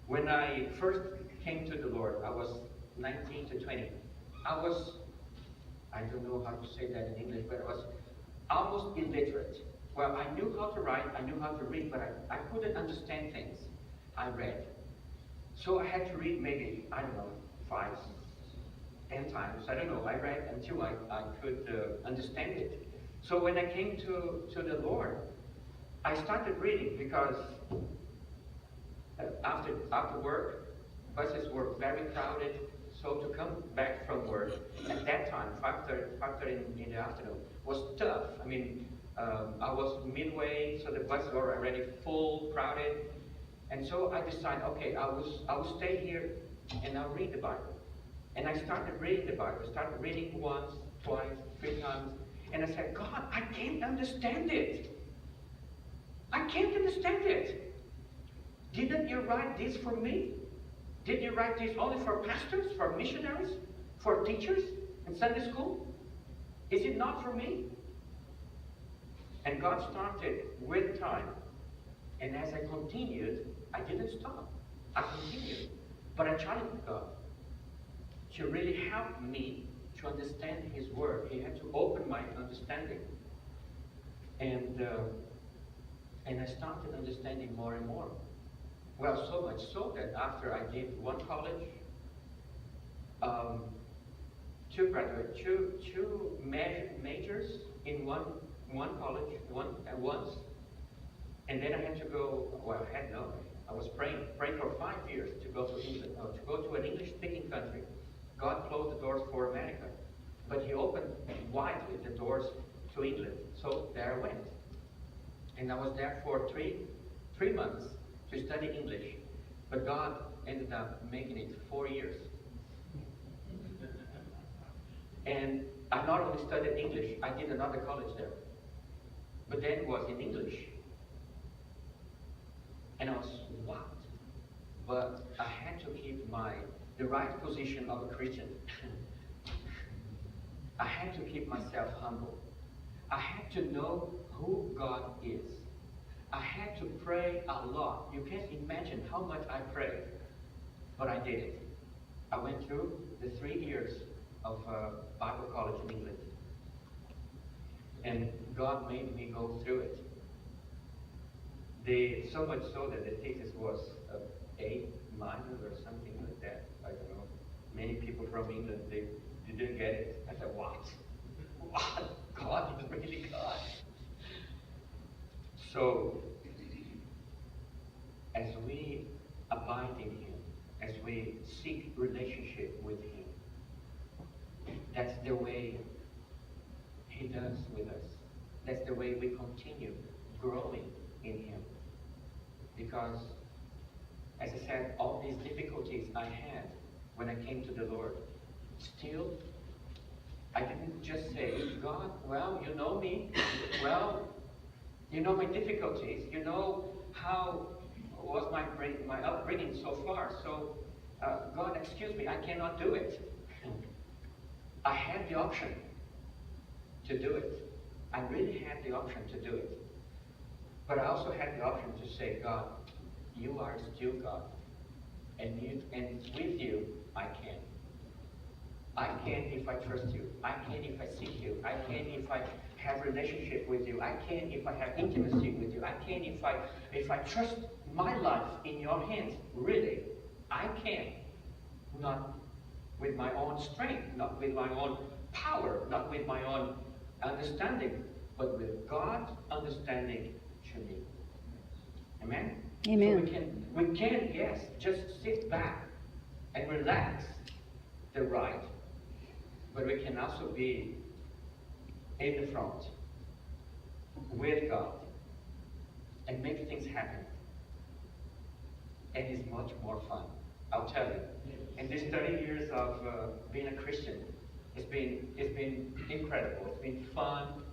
When I first came to the Lord, I was 19 to 20. I don't know how to say that in English, but I was almost illiterate. Well, I knew how to write, I knew how to read, but I couldn't understand things I read. So I had to read maybe, I don't know, 5, 10 times. I don't know. I read until I could understand it. So when I came to the Lord, I started reading because after work, buses were very crowded. So to come back from work at that time, 5:30 in the afternoon, was tough. I mean, I was midway, so the buses were already full, crowded. And so I decided, okay, I will stay here and I'll read the Bible. And I started reading the Bible. I started reading once, twice, 3 times. And I said, God, I can't understand it. I can't understand it. Didn't you write this for me? Did you write this only for pastors, for missionaries, for teachers in Sunday school? Is it not for me? And God started with time. And as I continued, I didn't stop. I continued. But I challenged God to really help me to understand His Word. He had to open my understanding. And I started understanding more and more. Well, so much so that after I did one college, 2 majors in one college once, and then I had to go. Well, I was praying for 5 years to go to England, to go to an English-speaking country. God closed the doors for America, but He opened widely the doors to England. So there I went, and I was there for three months to study English, but God ended up making it 4 years. And I not only studied English, I did another college there, but then it was in English. And I was, what? But I had to keep the right position of a Christian. I had to keep myself humble. I had to know who God is. I had to pray a lot. You can't imagine how much I prayed, but I did it. I went through the 3 years of Bible college in England, and God made me go through it. So much so that the thesis was A- or something like that. I don't know. Many people from England, they didn't get it. I said, what? What? God is really God. So, as we abide in Him, as we seek relationship with Him, that's the way He does with us. That's the way we continue growing in Him. Because, as I said, all these difficulties I had when I came to the Lord, still, I didn't just say, God, well, you know me. Well, you know my difficulties. You know how was my upbringing so far. So, God, excuse me, I cannot do it. I had the option to do it. I really had the option to do it. But I also had the option to say, God, you are still God. And with you, I can. I can if I trust you. I can if I seek you. I can if I have relationship with you. I can if I have intimacy with you. I can if I trust my life in your hands. Really, I can. Not with my own strength, not with my own power, not with my own understanding, but with God's understanding to me. Amen? Amen. So we can, yes, just sit back and relax the ride, but we can also be in the front with God and make things happen. And it's much more fun, I'll tell you. In these 30 years of being a Christian, it's been incredible. It's been fun.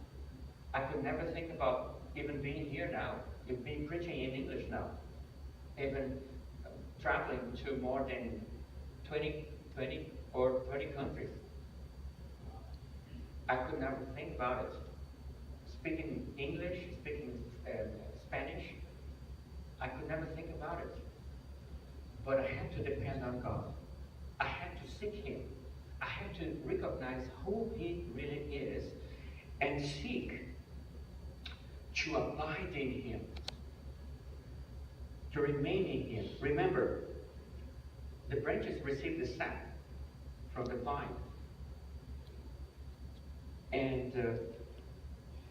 I could never think about even being here now, being preaching in English now, even traveling to more than 20 or 30 countries. I could never think about it. Speaking English, speaking Spanish, I could never think about it. But I had to depend on God. I had to seek Him. I had to recognize who He really is and seek to abide in Him, to remain in Him. Remember, the branches receive the sap from the vine. And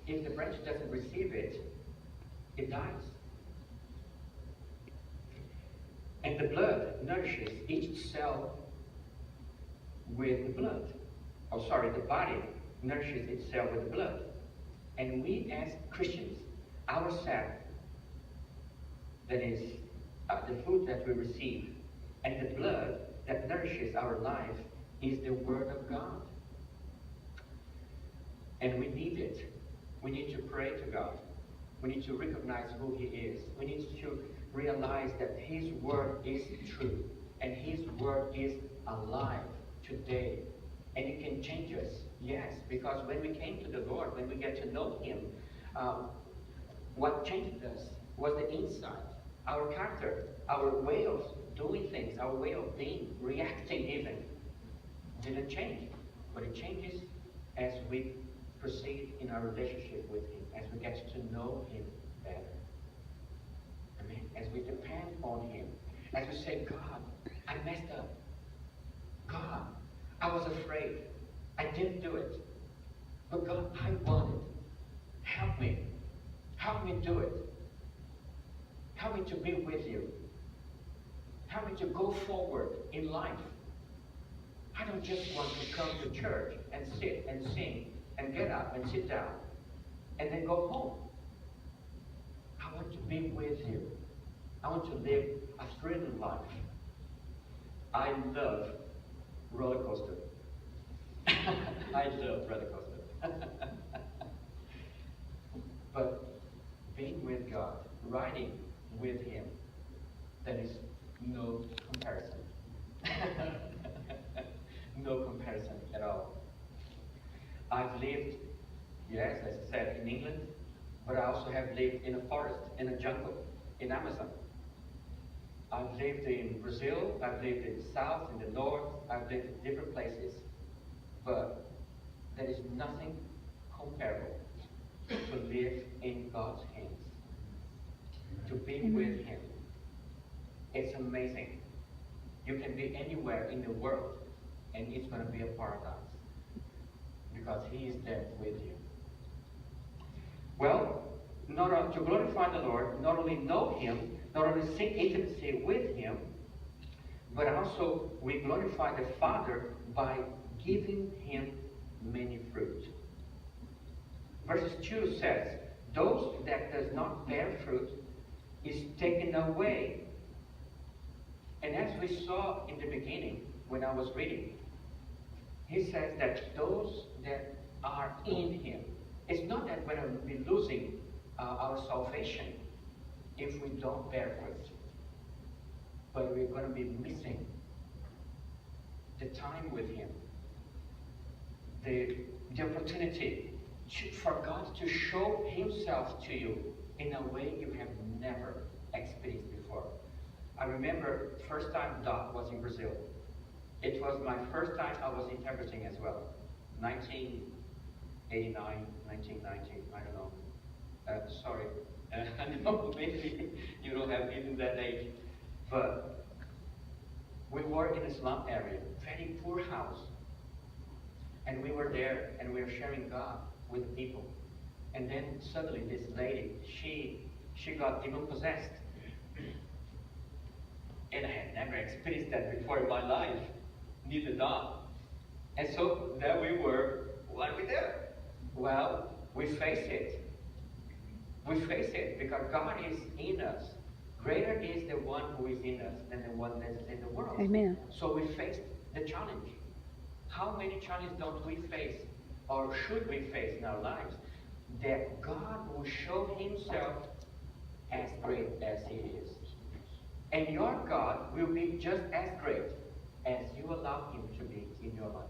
if the branch doesn't receive it, it dies. And the blood nourishes each cell with the blood. Oh, sorry, the body nourishes itself with the blood. And we as Christians, our sap, that is the food that we receive, and the blood that nourishes our life is the Word of God. And we need it. We need to pray to God. We need to recognize who He is. We need to realize that His Word is true. And His Word is alive today. And it can change us. Yes, because when we came to the Lord, when we get to know Him, what changed us was the inside. Our character, our way of doing things, our way of being, reacting even, didn't change. But it changes as we proceed in our relationship with Him, as we get to know Him better. Amen. As we depend on Him, as we say, God, I messed up. God, I was afraid. I didn't do it. But God, I want it. Help me. Help me do it. Help me to be with you. Help me to go forward in life. I don't just want to come to church and sit and sing and get up and sit down and then go home. I want to be with you. I want to live a thrilling life. I love roller coaster. I love roller coaster. But being with God, riding with Him, there is no comparison. No comparison at all. I've lived, yes, as I said, in England, but I also have lived in a forest, in a jungle, in Amazon. I've lived in Brazil, I've lived in the south, in the north, I've lived in different places. But there is nothing comparable to live in God's hands, to be with Him. It's amazing. You can be anywhere in the world, and it's going to be a paradise, because He is there with you. Well, to glorify the Lord, not only know Him, not only seek intimacy with Him, but also we glorify the Father by giving Him many fruit. Verses 2 says, those that does not bear fruit is taken away. And as we saw in the beginning, when I was reading, He says that those that are in Him, it's not that we're going to be losing our salvation if we don't bear fruit, but we're going to be missing the time with Him, the opportunity for God to show Himself to you in a way you have never experienced before. I remember the first time Doc was in Brazil. It was my first time I was interpreting as well. 1989, 1990, I don't know. Sorry, I know maybe you don't have even that age. But we were in a slum area, very poor house. And we were there and we were sharing God with the people. And then suddenly this lady, she got demon possessed. And I had never experienced that before in my life. Neither Don. And so there we were. What are we doing? Well, we face it. We face it because God is in us. Greater is the one who is in us than the one that is in the world. Amen. So we faced the challenge. How many challenges don't we face, or should we face in our lives, that God will show Himself as great as He is. And your God will be just as great as you allow Him to be in your life.